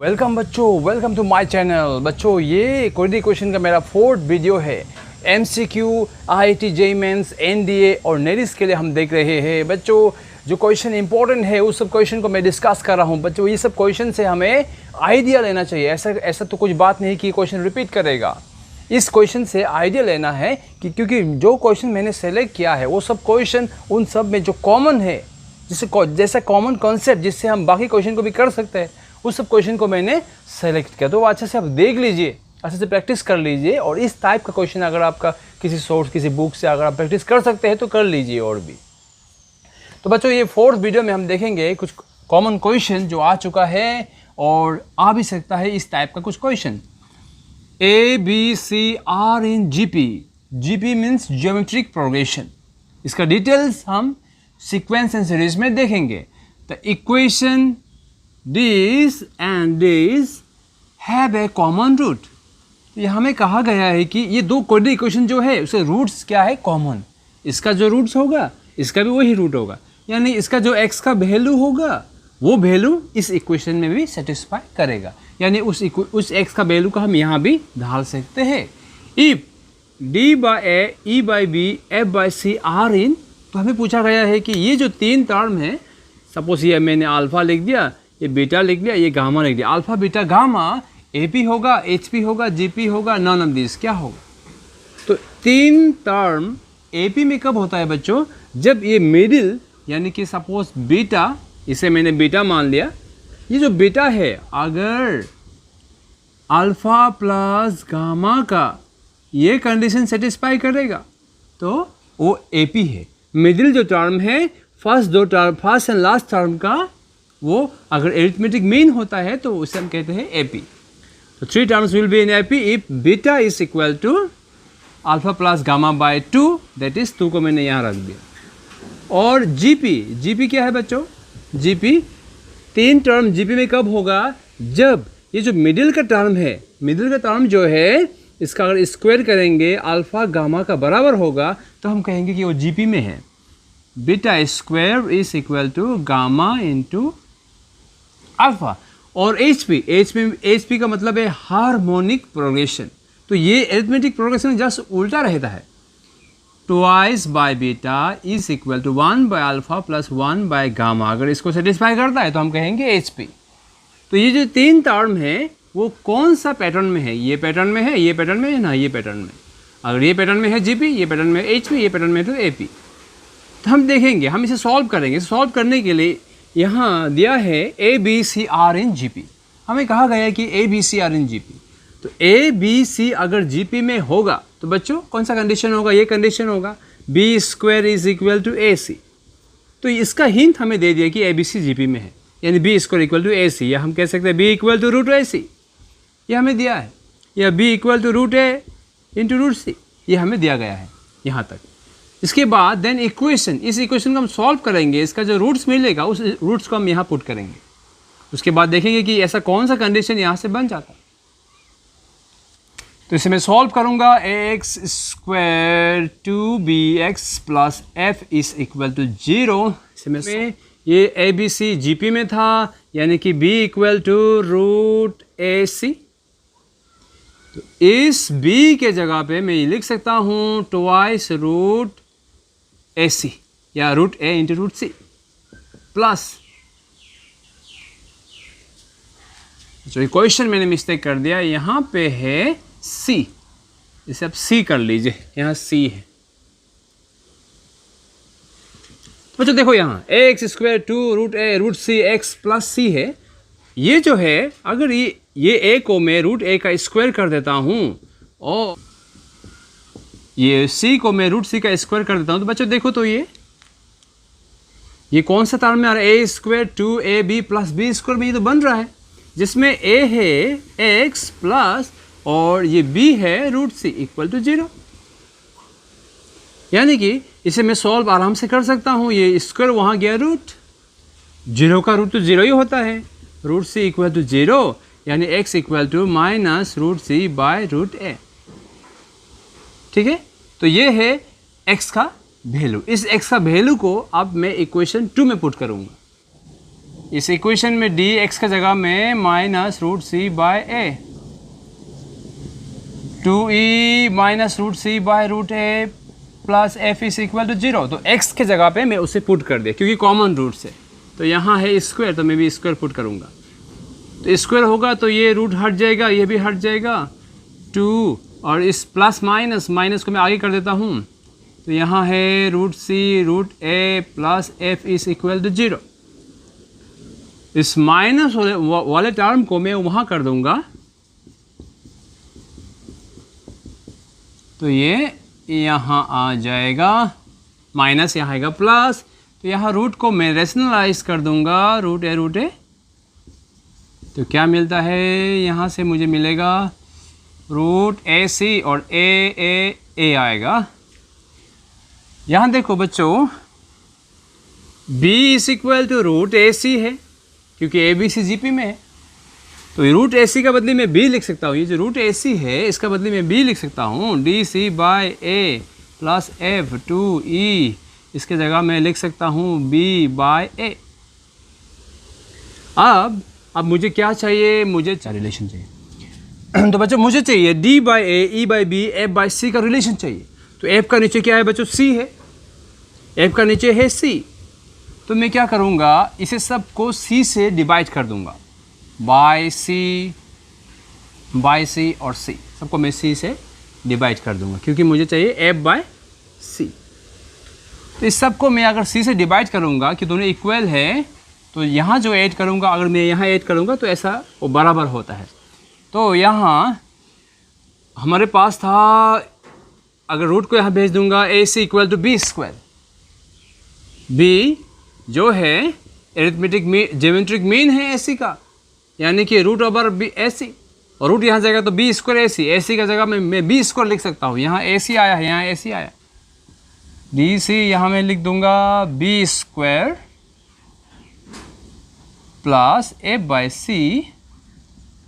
Welcome बच्चों, welcome to my channel. बच्चों, ये क्वेरी क्वेश्चन का मेरा फोर्थ वीडियो है। MCQ, IIT, JEE mains, NDA और नेरिस के लिए हम देख रहे हैं। बच्चों, जो क्वेश्चन इंपॉर्टेंट है उस सब क्वेश्चन को मैं डिस्कस कर रहा हूँ। बच्चों, ये सब क्वेश्चन से हमें आइडिया लेना चाहिए। ऐसा तो कुछ बात नहीं कि क्वेश्चन रिपीट करेगा। इस क्वेश्चन से आइडिया लेना है कि क्योंकि जो क्वेश्चन मैंने सेलेक्ट किया है वो सब क्वेश्चन उन सब में जो कॉमन है, जैसा कॉमन कॉन्सेप्ट जिससे हम बाकी क्वेश्चन को भी कर सकते हैं, उस सब क्वेश्चन को मैंने सेलेक्ट किया। तो अच्छे से आप देख लीजिए, अच्छे से प्रैक्टिस कर लीजिए। और इस टाइप का क्वेश्चन अगर आपका किसी सोर्स, किसी बुक से अगर आप प्रैक्टिस कर सकते हैं तो कर लीजिए और भी। तो बच्चों, ये फोर्थ वीडियो में हम देखेंगे कुछ कॉमन क्वेश्चन जो आ चुका है और आ भी सकता है इस टाइप का कुछ question. A B C are in GP. GP means geometric progression. इसका डिटेल्स हम सीक्वेंस एंड सीरीज में देखेंगे। The equation These and these have a common root। यहाँ में कहा गया है कि ये दो कोऑर्डिनेट इक्वेशन जो है उसके रूट्स क्या है, कॉमन। इसका जो रूट्स होगा इसका भी वही रूट होगा, यानी इसका जो x का वैल्यू होगा वो वैल्यू इस इक्वेशन में भी सेटिस्फाई करेगा, यानी उस x का वैल्यू का हम यहाँ भी ढाल सकते हैं। If d by A, E by B, F by C are in, तो हमें पूछा गया है कि ये जो तीन टर्म है, सपोज ये मैंने अल्फा लिख दिया, ये बीटा लिख लिया, ये गामा लिख दिया। अल्फा बीटा गामा एपी होगा, एचपी होगा, जीपी होगा, नॉन ऑफ दिस क्या होगा। तो तीन टर्म एपी में कब होता है बच्चों, जब ये मिडिल यानी कि सपोज बीटा, इसे मैंने बीटा मान लिया, ये जो बीटा है अगर अल्फा प्लस गामा का ये कंडीशन सेटिस्फाई करेगा तो वो एपी है। मिडिल जो टर्म है, फर्स्ट एंड लास्ट टर्म का, वो अगर एरिथमेटिक मीन होता है तो उसे हम कहते हैं एपी। तो three terms will be in AP if beta is equal to alpha plus gamma by 2, that is 2 को मैंने यहाँ रख दिया। और जीपी क्या है बच्चों, जीपी तीन टर्म जीपी में कब होगा, जब ये जो मिडिल का टर्म है, मिडिल का टर्म जो है इसका अगर स्क्वायर करेंगे अल्फा गामा का बराबर होगा तो हम कहेंगे कि वो जीपी में है। Beta square is equal to gamma into alpha. और एचपी का मतलब है हार्मोनिक प्रोग्रेशन। तो ये अरिथमेटिक प्रोग्रेशन जस्ट उल्टा रहता है। Twice by beta is equal to 1 by alpha plus 1 by gamma. अगर इसको सेटिस्फाई करता है तो हम कहेंगे एचपी। तो ये जो तीन टर्म है वो कौन सा पैटर्न में है, ये पैटर्न में है, ये पैटर्न में है ना, ये पैटर्न में। अगर ये पैटर्न में है जीपी, ये पैटर्न में एचपी, ये पैटर्न में है तो एपी। तो हम देखेंगे, हम इसे सॉल्व करेंगे। सॉल्व करने के लिए यहाँ दिया है A B C are in GP. हमें कहा गया है कि A B C are in GP. तो ए बी सी अगर जीपी में होगा तो बच्चों कौन सा कंडीशन होगा, ये कंडीशन होगा B square is equal to A C. तो इसका हिंट हमें दे दिया कि ए बी सी जीपी में है, यानी B square equal to A C, या हम कह सकते हैं B equal to root A C, ये हमें दिया है, या B equal to root A into root C, ये हमें दिया गया है यहाँ तक। इसके बाद देन इक्वेशन, इस इक्वेशन को हम सॉल्व करेंगे, इसका जो रूट्स मिलेगा उस रूट्स को हम यहाँ पुट करेंगे। उसके बाद देखेंगे कि ऐसा कौन सा कंडीशन यहाँ से बन जाता है। तो इसे मैं सॉल्व करूँगा। X square 2bx plus F is equal to 0। इसमें ये ए बी सी जीपी में था, यानी कि b equal to root A C. तो इस b के जगह पे मैं ये लिख सकता हूँ ट्वाइस रूट ए सी, या root A into root C plus, जो क्वेश्चन मैंने मिस्टेक कर दिया, यहाँ पे है c, इसे आप c कर लीजिए, यहाँ c है। बच्चों देखो यहाँ एक्स स्क्वायर 2 रूट ए रूट सी एक्स प्लस सी है। ये जो है अगर ये ए को मैं रूट ए का स्क्वायर कर देता हूँ और ये सी को मैं रूट सी का स्क्वायर कर देता हूँ, तो बच्चों देखो तो ये कौन सा टर्म में आ रहा है, A square 2ab plus B square में ये तो बन रहा है, जिसमें ए है एक्स प्लस और ये बी है रूट सी इक्वल टू 0। यानी कि इसे मैं सॉल्व आराम से कर सकता हूँ। ये स्क्वायर वहाँ गया रूट, 0 का रूट तो 0 ही होता है, रूट सी इक्वल टू 0, यानी x equal to minus root C by root A. ठीक है, तो ये है x का वैल्यू। इस x का वैल्यू को अब मैं इक्वेशन 2 में पुट करूँगा। इस इक्वेशन में डी एक्स का जगह में minus root C by A, 2e minus root C by root A plus F is equal to 0। तो x के जगह पे मैं उसे पुट कर दिया क्योंकि कॉमन रूट से, तो यहाँ है स्क्वायर, तो मैं भी स्क्वायर पुट करूँगा। तो स्क्वायर होगा तो ये रूट हट जाएगा, ये भी हट जाएगा 2, और इस प्लस माइनस को मैं आगे कर देता हूँ। तो यहाँ है root C root A plus F is equal to 0। इस माइनस वाले टर्म को मैं वहाँ कर दूँगा, तो ये यहाँ आ जाएगा माइनस, यहाँ आएगा प्लस। तो यहाँ रूट को मैं रेशनलाइज कर दूंगा, रूट ए। तो क्या मिलता है, यहाँ से मुझे मिलेगा रूट ए सी और ए आएगा। यहाँ देखो बच्चों, b is equal to root A C है क्योंकि ए बी सी जी पी में है। तो रूट ए सी का बदले में b लिख सकता हूँ, ये जो रूट ए सी है इसका बदले में b लिख सकता हूँ, D C by A plus F 2e, इसके जगह मैं लिख सकता हूँ b बाय ए। अब मुझे क्या चाहिए, मुझे रिलेशन चाहिए। तो बच्चों मुझे चाहिए d by A, e by B, f by C का रिलेशन चाहिए। तो f का नीचे क्या है बच्चों, c है, f का नीचे है c। तो मैं क्या करूँगा, इसे सबको c से डिवाइड कर दूँगा, बाय सी और c, सबको मैं c से डिवाइड कर दूंगा क्योंकि मुझे चाहिए f बाय सी। तो इस सबको मैं अगर c से डिवाइड करूंगा कि दोनों इक्वल है, तो यहाँ जो ऐड करूंगा, अगर मैं यहाँ ऐड करूंगा तो ऐसा वो बराबर होता है। तो यहाँ हमारे पास था, अगर रूट को यहाँ भेज दूंगा, A C equal to B square. b जो है एरिथमेटिक मीन, ज्योमेट्रिक मीन है ए सी का, यानी कि रूट ओवर बी ए सी, और रूट यहाँ जाएगा तो बी स्क्वायर ए सी का जगह मैं बी स्क्वायर लिख सकता हूँ। यहाँ ए सी आया है, यहाँ ए सी आया, डी सी यहाँ मैं लिख दूंगा B square plus F by C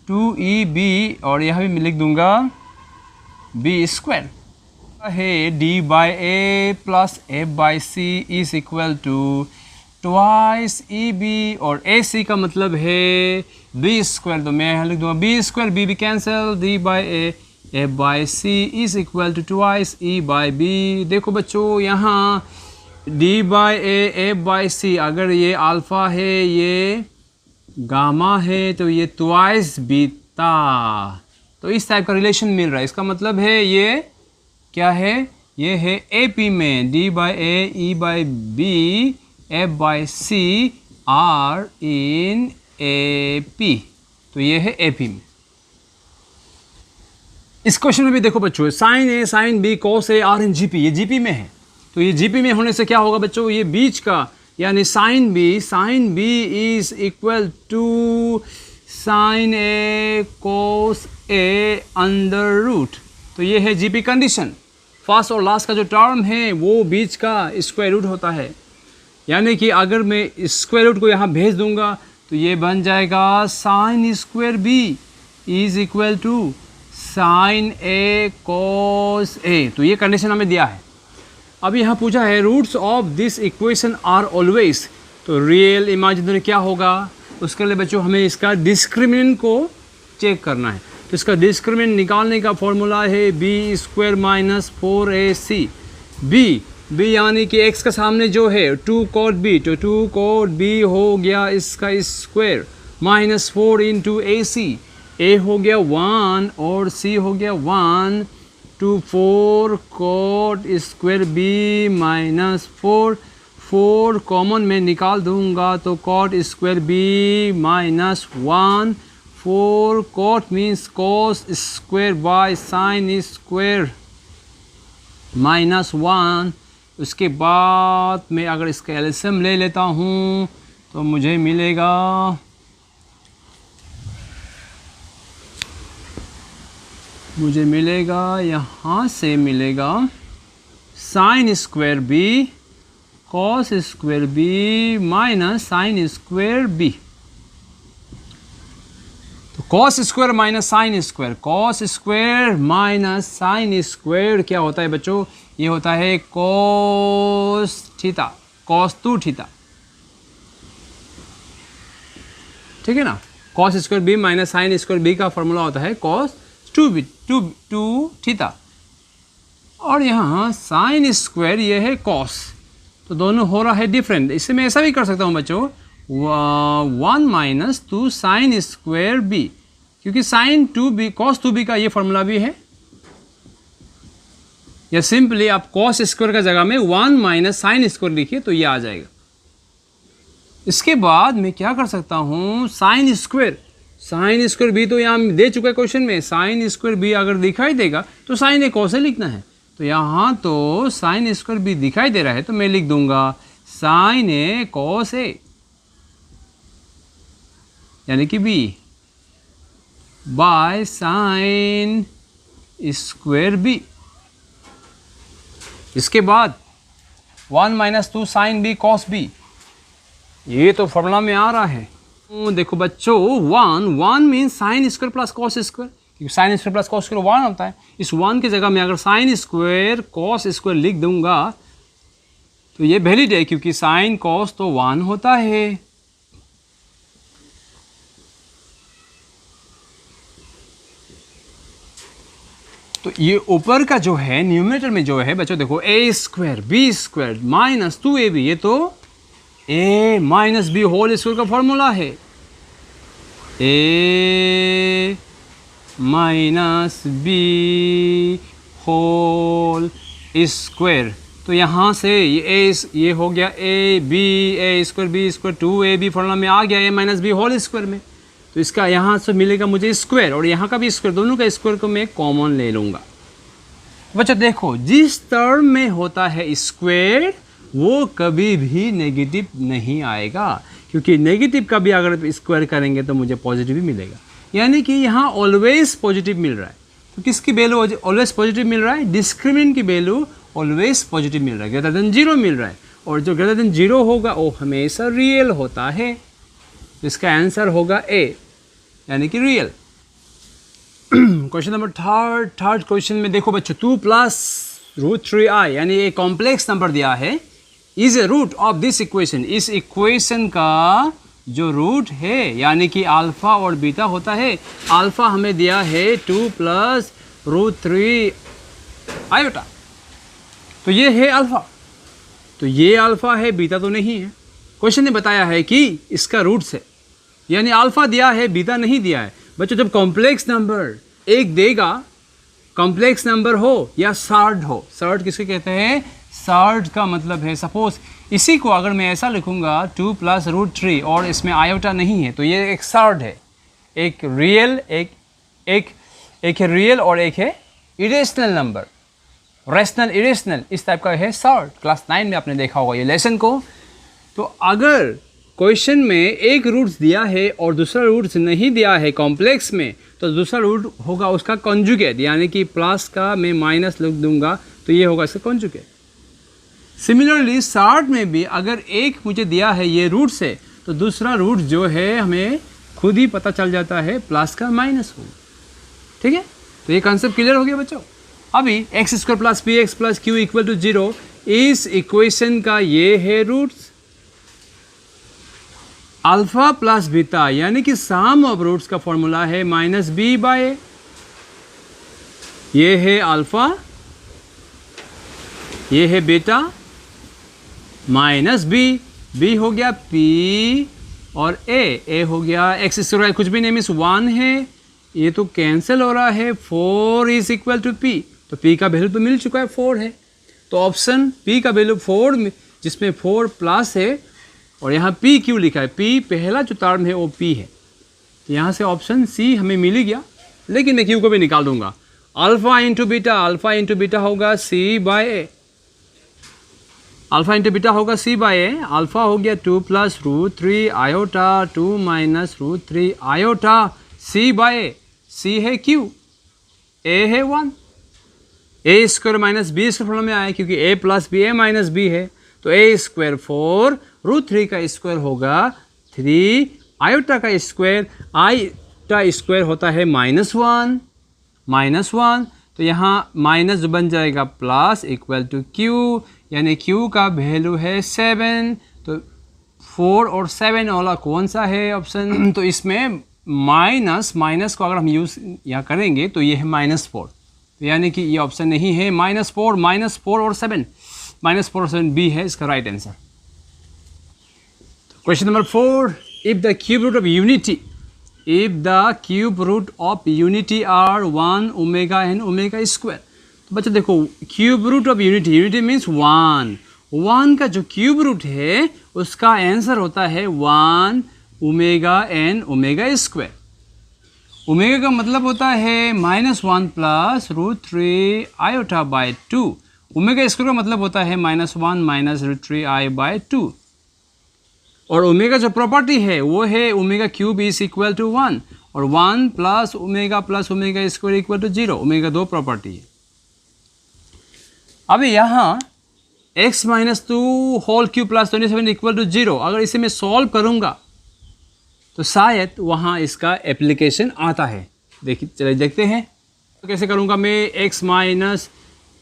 2e b, और यहाँ भी मैं लिख दूंगा बी स्क्वायर है, D by A plus F by C is equal to twice E B, और ए सी का मतलब है बी स्क्वायर। तो मैं यहाँ लिख दूँगा B square, B cancel, D by A F by C is equal to twice E by B. देखो बच्चों, यहाँ D by A F by C, अगर ये अल्फ़ा है, ये गामा है, तो ये ट्वाइस बीटा। तो इस टाइप का रिलेशन मिल रहा है। इसका मतलब है ये क्या है, ये है ए पी में D by A E by B F by C are in A P. तो ये है ए पी में। इस क्वेश्चन में भी देखो बच्चों, sine A sine B cos A are in G P, ये जी पी में है। तो ये जी पी में होने से क्या होगा बच्चों, ये बीच का यानी sine B is equal to sine A cos A under root. तो ये है जी पी कंडीशन। फर्स्ट और लास्ट का जो टर्म है वो बीच का स्क्वायर रूट होता है, यानी कि अगर मैं स्क्वायर रूट को यहाँ भेज दूंगा तो ये बन जाएगा sine square B is equal to sine A cos A. तो ये कंडीशन हमें दिया है। अब यहाँ पूछा है roots of this equation are always, तो रियल इमेजिनरी क्या होगा, उसके लिए बच्चों हमें इसका डिस्क्रिमिनेंट को चेक करना है। तो इसका डिस्क्रिमिनेंट निकालने का फॉर्मूला है B square minus 4ac। B यानी कि x का सामने जो है 2 cot b, तो 2 cot b हो गया इसका square minus 4 into ac, a हो गया 1 और c हो गया 1 to 4 cot square b minus 4 common में निकाल दूंगा तो cot square b minus 1, 4 cot means cos square by sine square minus 1। उसके बाद मैं अगर इसका एलसीएम ले लेता हूँ तो मुझे मिलेगा यहाँ से मिलेगा sine square B cos square B minus sine square B. तो cos square minus sine square, cos square minus sine square क्या होता है बच्चों, ये होता है कॉस थीटा, कॉस 2 थीटा। ठीक है ना। Cos square B minus sine square B का फॉर्मूला होता है कॉस 2b 2 थीटा, और यहाँ साइन स्क्वायर ये है कॉस, तो दोनों हो रहा है डिफरेंट। इससे मैं ऐसा भी कर सकता हूँ बच्चों 1 माइनस 2 साइन स्क्वायर बी, क्योंकि साइन 2b कॉस 2b का ये फॉर्मूला भी है, या सिंपली आप कॉस स्क्वायर का जगह में 1 माइनस साइन स्क्वायर लिखिए तो ये आ जाएगा। इसके बाद मैं क्या कर सकता हूँ साइन स्क्वायर बी तो यहाँ दे चुका है क्वेश्चन में, साइन स्क्वायर बी अगर दिखाई देगा तो साइन ए कॉस ए लिखना है, तो यहाँ तो साइन स्क्वायर बी दिखाई दे रहा है तो मैं लिख दूंगा साइन ए कॉस ए, यानी कि B by sine square B. इसके बाद 1 minus 2 sine B cos B, ये तो फॉर्मूला में आ रहा है। देखो बच्चों 1 means sine square plus cos square, क्योंकि sine square plus cos square 1 होता है। इस 1 की जगह में अगर साइन स्क्वायर कॉस स्क्वायर लिख दूंगा तो ये वैलिड है, क्योंकि साइन कॉस तो 1 होता है। तो ये ऊपर का जो है न्यूमरेटर में जो है बच्चों देखो A square B square minus 2ab, ये तो a minus B whole square का फॉर्मूला है, a minus B whole square. तो यहाँ से ये हो गया A square B square 2ab formula में आ गया a minus B whole square में, तो इसका यहाँ से मिलेगा मुझे स्क्वायर, और यहाँ का भी स्क्वायर, दोनों का स्क्वायर को मैं कॉमन ले लूँगा। बच्चों देखो जिस टर्म में होता है स्क्वायर वो कभी भी नेगेटिव नहीं आएगा, क्योंकि नेगेटिव का भी अगर स्क्वायर करेंगे तो मुझे पॉजिटिव ही मिलेगा, यानी कि यहाँ ऑलवेज पॉजिटिव मिल रहा है। तो किसकी वैल्यू ऑलवेज पॉजिटिव मिल रहा है? डिस्क्रिमिनेंट की वैल्यू ऑलवेज पॉजिटिव मिल रहा है, ग्रेटर देन 0 मिल रहा है, और जो ग्रेटर देन 0 होगा वो हमेशा रियल होता है। इसका आंसर होगा ए, यानी कि real. Question number third question में देखो बच्चों 2 प्लस रूट 3i, यानी एक कॉम्प्लेक्स नंबर दिया है, is a root of this equation. इस इक्वेशन का जो रूट है यानी कि अल्फा और बीटा होता है, अल्फा हमें दिया है 2 प्लस रूट 3 आयोटा, तो ये है अल्फा, तो ये अल्फा है बीटा तो नहीं है। क्वेश्चन ने बताया है कि इसका रूट्स है, यानी अल्फा दिया है बीटा नहीं दिया है। बच्चों जब कॉम्प्लेक्स नंबर एक देगा, कॉम्प्लेक्स नंबर हो या सर्ड हो, सर्ड किसको कहते हैं? सर्ड का मतलब है सपोज इसी को अगर मैं ऐसा लिखूंगा 2 प्लस रूट 3 और इसमें आयोटा नहीं है तो ये एक सर्ड है, एक रियल एक है रियल और एक है इरेशनल नंबर, रैशनल इरेशनल इस टाइप का है सर्ड। क्लास 9 में आपने देखा होगा ये लेसन को। तो अगर क्वेश्चन में एक रूट्स दिया है और दूसरा रूट्स नहीं दिया है कॉम्प्लेक्स में, तो दूसरा रूट होगा उसका कॉन्जुगेट, यानी कि प्लस का मैं माइनस लिख दूंगा तो ये होगा इसका कॉन्जुगेट। सिमिलरली सर्ड में भी अगर एक मुझे दिया है ये रूट से, तो दूसरा रूट जो है हमें खुद ही पता चल जाता है प्लस का माइनस होगा। ठीक है, तो ये कॉन्सेप्ट क्लियर हो गया बच्चों। अभी X square plus P X plus Q equal to 0, इस इक्वेशन का ये है रूट्स। अल्फा प्लस बीटा यानी कि सम ऑफ रूट्स का फॉर्मूला है माइनस बी बाय ए। ये है अल्फा, ये है बीटा, माइनस बी, बी हो गया पी और ए हो गया एक्स स्क्वायर, कुछ भी नहीं मीन्स 1 है, ये तो कैंसिल हो रहा है। 4 इज इक्वल टू पी, तो पी का वैल्यू तो मिल चुका है 4 है, तो ऑप्शन पी का वैल्यू 4 जिसमें 4 प्लस है, और यहाँ पी क्यों लिखा है? पी पहला जो टर्म है वो पी है, तो यहाँ से ऑप्शन सी हमें मिल ही गया। लेकिन मैं क्यू को भी निकाल दूंगा, अल्फा इंटू बीटा होगा C by A, alpha into beta होगा सी बाय ए। अल्फा हो गया 2 plus root 3 iota 2 minus root 3 iota, C by A, C है क्यू, ए है 1, A square minus B square form में आया क्योंकि A plus B A minus B है, तो ए स्क्वायर 4 रूट 3 का स्क्वायर होगा 3 आयोटा का स्क्वायर, आयोटा स्क्वायर होता है -1, तो यहाँ माइनस बन जाएगा प्लस इक्वल टू क्यू, यानी क्यू का वैल्यू है 7, तो 4 और 7 वाला कौन सा है ऑप्शन? तो इसमें माइनस को अगर हम यूज़ यहाँ करेंगे तो ये है -4, तो यानी कि ये ऑप्शन नहीं है। -4 और 7, -4 और 7 बी है इसका right answer. Question number 4, if the cube root of unity are 1 omega and omega square. तो बच्चों देखो, cube root of unity means 1 का जो क्यूब रूट है उसका आंसर होता है 1 omega and omega square. Omega का मतलब होता है -1 plus √3 iota by 2। Omega square का मतलब होता है -1 माइनस √3 आई बाय 2। और ओमेगा जो प्रॉपर्टी है वो है omega cube is equal to 1 और 1 plus omega square equal to 0। Omega 2 property है। अब यहाँ x-2 whole cube plus 27 equal to 0, अगर इसे मैं सॉल्व करूँगा तो शायद वहाँ इसका एप्लीकेशन आता है। देखिए, चलिए देखते हैं तो कैसे करूँगा मैं। x-2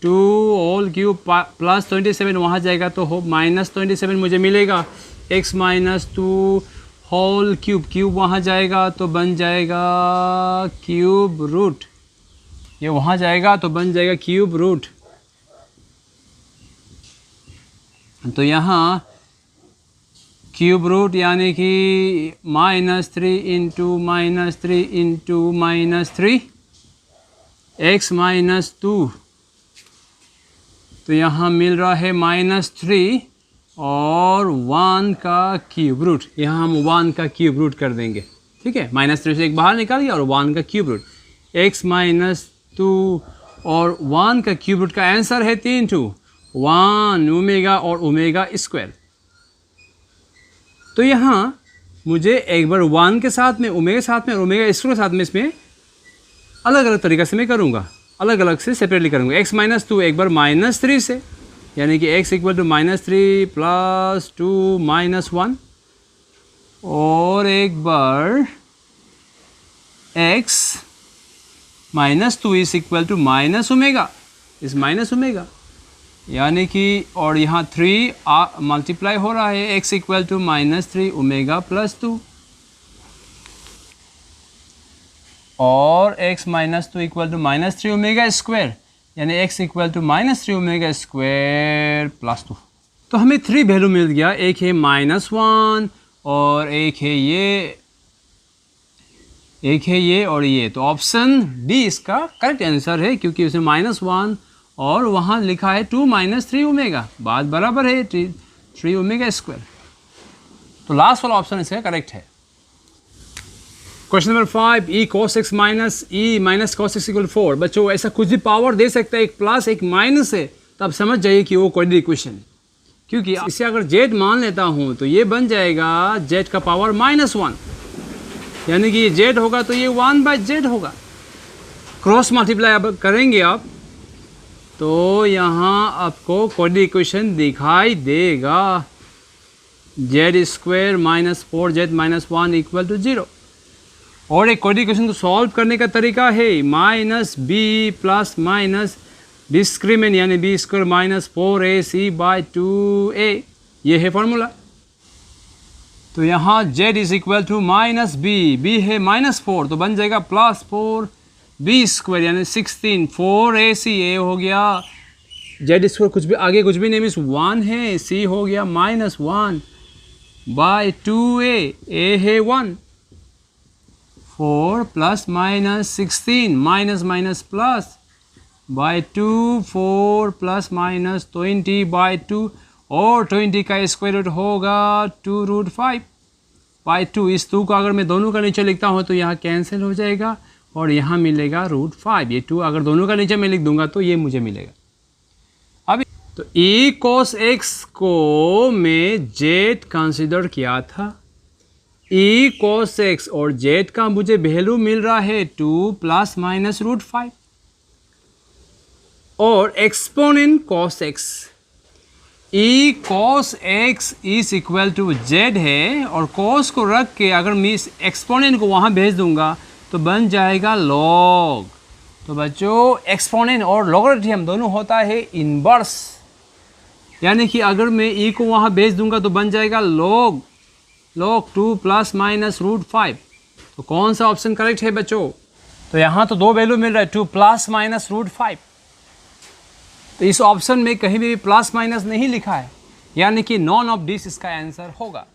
होल क्यूब प्लस 27 वहाँ जाएगा तो हो -27 मुझे मिलेगा। x-2 होल क्यूब वहाँ जाएगा तो बन जाएगा क्यूब रूट, ये वहाँ जाएगा तो बन जाएगा क्यूब रूट। तो यहाँ क्यूब रूट यानी कि -3 इंटू -3 x-2, तो यहाँ मिल रहा है -3 और 1 का क्यूब रूट। यहाँ हम 1 का क्यूब रूट कर देंगे, ठीक है। -3 से एक बाहर निकाल गया और 1 का क्यूब रूट, x-2 और 1 का क्यूब रूट का आंसर है 1 ओमेगा और ओमेगा स्क्वायर। तो यहाँ मुझे एक बार 1 के साथ में, ओमेगा के साथ में और ओमेगा स्क्वायर के साथ में इसमें अलग अलग तरीक़े से मैं करूँगा, अलग अलग से सेपरेटली करूँगा। x-2 एक बार -3 से, यानी कि x इक्वल टू -3 प्लस 2 -1, और एक बार x-2 is equal to -omega, इस -ओमेगा यानी कि, और यहाँ 3 मल्टीप्लाई हो रहा है, x equal to -3 omega plus 2, और x-2 equal to -3 omega square, यानी x equal to -3 omega square plus 2। तो हमें 3 वैल्यू मिल गया, एक है -1 और एक है ये और ये। तो ऑप्शन डी इसका करेक्ट आंसर है, क्योंकि उसमें -1 और वहाँ लिखा है 2 -3 ओमेगा, बात बराबर है 3 ओमेगा स्क्वायर। तो लास्ट वाला ऑप्शन इसका करेक्ट है। Question number 5, e cos x minus cos x equal 4। बच्चों ऐसा कुछ भी पावर दे सकता है, एक प्लस एक माइनस है, तो आप समझ जाइए कि वो क्वाड्रेटिक इक्वेशन है। क्योंकि इसे अगर z मान लेता हूँ तो ये बन जाएगा z का पावर -1, यानी कि ये z होगा तो ये 1/z होगा। क्रॉस मल्टीप्लाई अब करेंगे आप तो यहाँ आपको क्वाड्रेटिक इक्वेशन दिखाई देगा, z² minus 4z minus 1 equal to 0। और एक क्वाड्रेटिक इक्वेशन को सॉल्व करने का तरीका है -b प्लस माइनस डिस्क्रिमिनेंट, यानी b² माइनस 4ac/2a, ये है फॉर्मूला। तो यहाँ z is equal to -b है -4, तो बन जाएगा +4b² यानी 16, 4ac, a हो गया z² कुछ भी आगे कुछ भी नहीं मीन्स 1 है, c हो गया -1/2a, a है 1, 4 plus minus 16 minus plus by 2, 4 plus minus 20/2, और 20 का स्क्वायर रूट होगा 2√5/2। इस 2 को अगर मैं दोनों का नीचे लिखता हूँ तो यहाँ कैंसिल हो जाएगा और यहाँ मिलेगा √5। ये 2 अगर दोनों का नीचे मैं लिख दूंगा तो ये मुझे मिलेगा। अब तो e cos x को मैं z कंसिडर किया था, e cos x और z का मुझे वैल्यू मिल रहा है 2 प्लस माइनस √5, और exponent cos x, e cos x is equal to z है, और cos को रख के अगर मैं इस एक्सपोनेंट को वहाँ भेज दूंगा तो बन जाएगा log। तो बच्चों एक्सपोनेंट और लॉगरिथम दोनों होता है इनवर्स, यानी कि अगर मैं e को वहाँ भेज दूंगा तो बन जाएगा log log 2 plus minus root 5। तो कौन सा ऑप्शन करेक्ट है बच्चों? तो यहाँ तो दो वैल्यू मिल रहा है, 2 प्लस माइनस रूट 5। तो इस ऑप्शन में कहीं भी प्लस माइनस नहीं लिखा है, यानी कि नॉन ऑफ दिस इसका आंसर होगा।